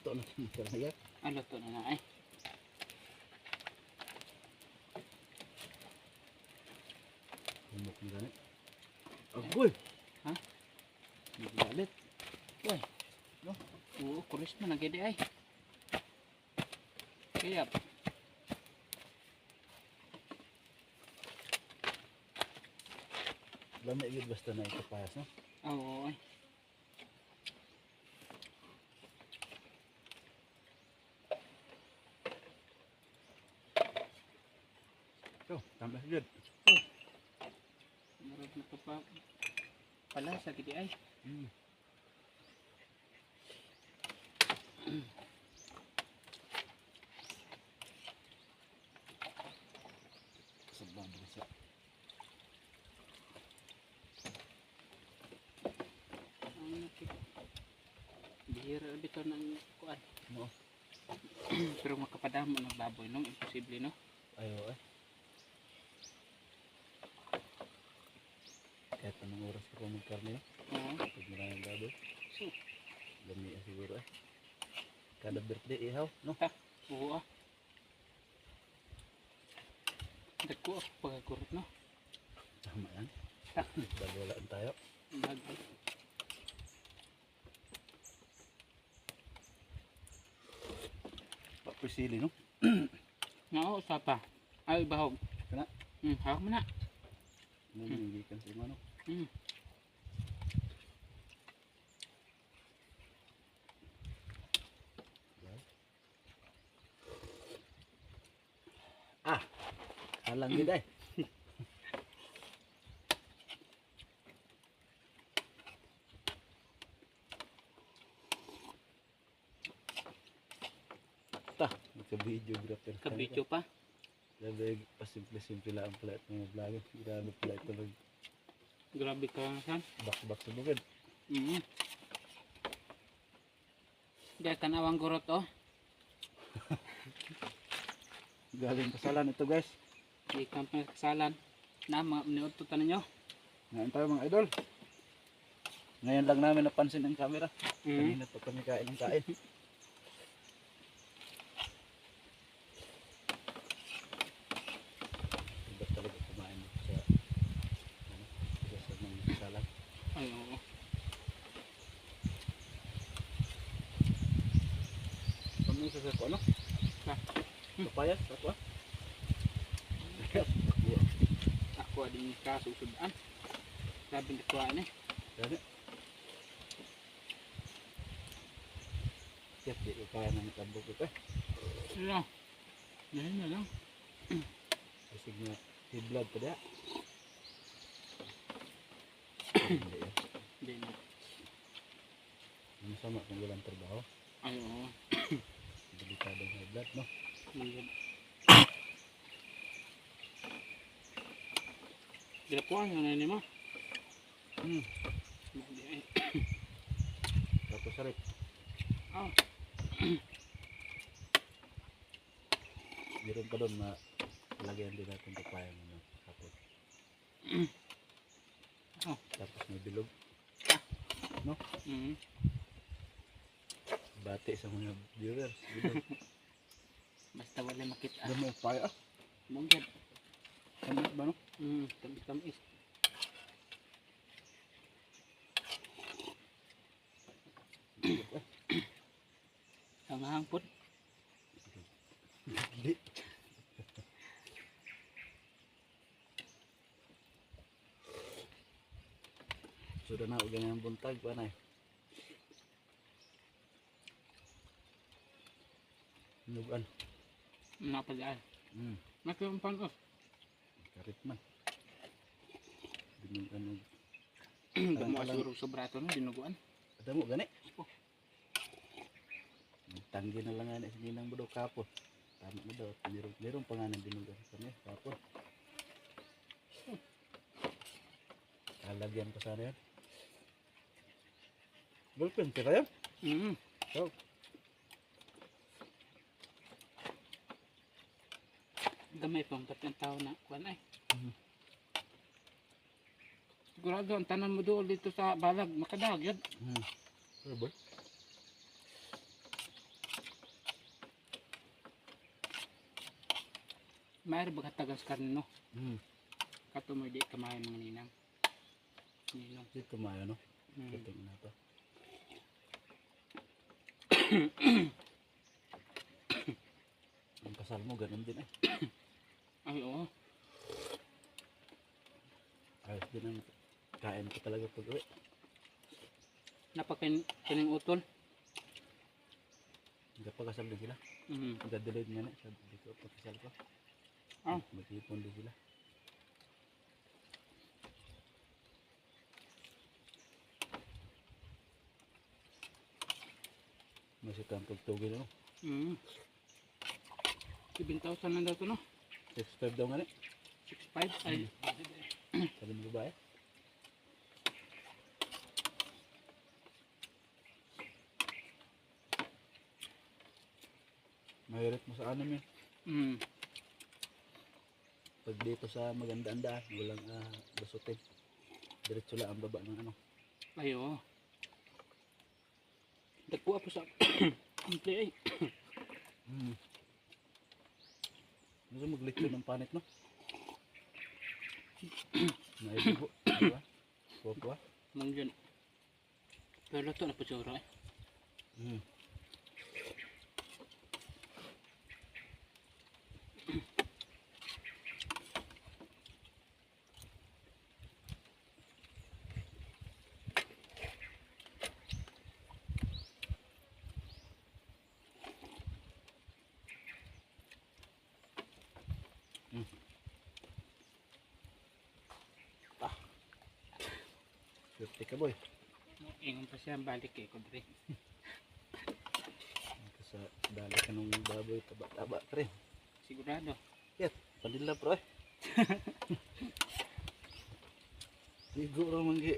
luto na talaga. Luto na na ay. Humok na gani. Agoy! Ha? Naglalit. Uy. No? Oo, kuris mo nagede ay. Kaya Lamay yun basta na ito payas, no? oo ay. So, tambah yun. Marag na to pa. Pala sa gidi ay. Sabang bisa. Bihira bito ng kuan. No. Pero makapadamo ng baboy no, imposible no. Ayo eh. Kahit anong oras ka pa magkarne, Oo. pag maraming baboy. So, Lami siguro eh. Kada birthday ihaw, no? oo ah. Dagko ako pagagurot no. Tama yan. Ha. Dagwalaan tayo. Bago. Papisili, no? Nga usapa. Ay bahog. Kana? Hawak mo na. Nangingikan sa mga, no? Ah! Alang gid ay. Ta, nagka-videographer. Kabidyo pa. Grabe, pasimple-simple lang pala ito mga vlog. Grabe pala ito Grabe ka san. mag-back sa bukid. Diyan tanawang gurot oh. Galing kasalan ito guys. Di kampanya kasalan. Na mga niututan ninyo. Ngayon tayo mga idol. Ngayon lang namin napansin ang camera. Mm. Kanina pa kami kain ng kain. Iba talaga kumain sa sa mga kasalan. Ay oo. Ano sa ko ano? Ha? Papayas ako ah. Ako ading kasusudan. Sabi ni kuan eh. Dali. Siap di ko kaya nang tabok ito. Ano? Yan na lang. Isig na hiblad pa dia. Hindi na. Ano sama kung walang trabaho? Ay oo. Delikadong hiblad, no? Mayroon. Ginapuan nga na ni mo. Tapos sarip. Oh. Meron pa doon na lagyan din natin papaya ng kapot. Oh. Tapos may bilog. No? Bati sa mga viewers. Bilog. Basta wala makita. Alam mo yung papaya? Munggad. Ano ba no? Tamis-tamis. Ang hangpot. Hindi. Sudah na ganyan ang buntag pa na eh. Nugan. Napadaan. Nakirampan ko. Karit man. Binugan. Gumasuro sa brato no, dinuguan. Ada mo gani? Tanggi na lang nga na sininang budo kapon. Tama na daw. Meron pa nga ng binugan sa kanya kapon. Kalagyan pa sana yan. Ballpen, kaya yan? So, gamay pang patang tao na kuan ay. Sigurado ang tanan mo doon dito sa balag makadagyad. Ano ba? Mayroon ba katagas karno? Hmm. Kato mo di kamay mga ninang. Ninong. Dito mayo no. Mm. Ito na to. Ang kasal mo ganun din eh. Ay, oo. Ayos din ang kain ko talaga pag uwi. Napakain utol. Nagpakasal din sila. Mm. Nagdadelayed nga na. Sabi dito pagkasal ko. Ah. Mag-ipon din sila. Masih kang pagtugil no. Mm. 7,000 lang daw to no? 6.5 daw nga na. 6,500 ay. Sabi mo ba eh? Mahirit mo sa anim yun. Mm. Pag dito sa magandang daan, walang basutin. Diretso lang ang baba ng ano. Ay, oo. Dagpo po sa kumple ay. Gusto maglitsyo ng panit no? Naibigo. Diba? Kuha-kuha. Mang yun. Pero ito na po siguro eh. Swerte ka boy. Ingon pa siya balik kay Kodre. Sa dali ka nung baboy taba-taba ka rin. Sigurado. Pandila bro eh. Siguro manggi.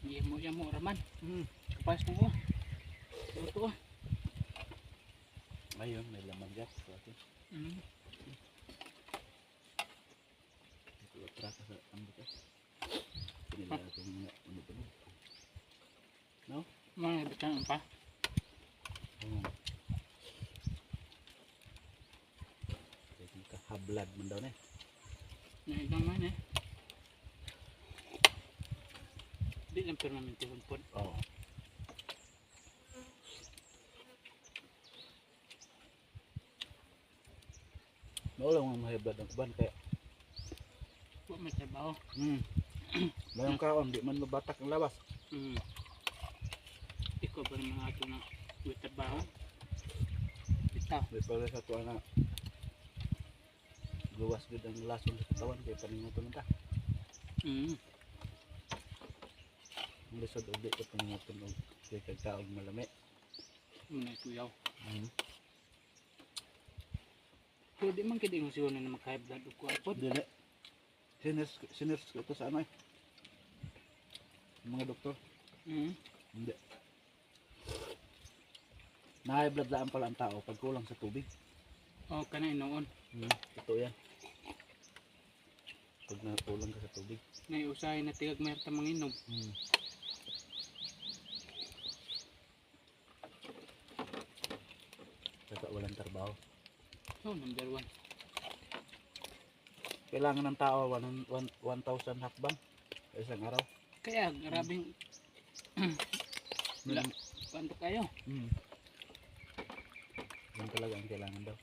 Yamo raman. Kapas mo ko. Ito. Ayun, may laman dyan. Mm. Ito ka sa ambot eh. Pinila itong mga ano-ano. No? Mga bitang pa. Hablad man daw na eh. Naibang man eh. Di lang permanente humpod. Oo. Maulang mga mahiblad ang kuban kaya Huwag may trabaho. mayroong kaon, di man mabatak ang labas. Mm. Ikaw ba naman ato na may trabaho? Bitaw. Di pala sa tuwa na gawas gud ang lason sa katawan kaya paninguton ka. Mm. Ang lisod uli ka paninguton og kaya kagkaog malami. Muna kuyaw. Pero di man kaya yung siya na mag-high blood o kuapod. Dili. Siners ko ito sa ano eh. Mga doktor. Mm. Hindi. Na-high blood lang pala ang tao pag kulang sa tubig. O, kanay noon. Ito yan. Pag nakulang ka sa tubig. Naiusahay na tigag mayroon tamang inom. Saka walang trabaho. So, number 1. Kailangan ng tao 1,000 hakbang sa isang araw. Kaya, grabing Wala. kwanto kayo. Yan talaga ang kailangan daw.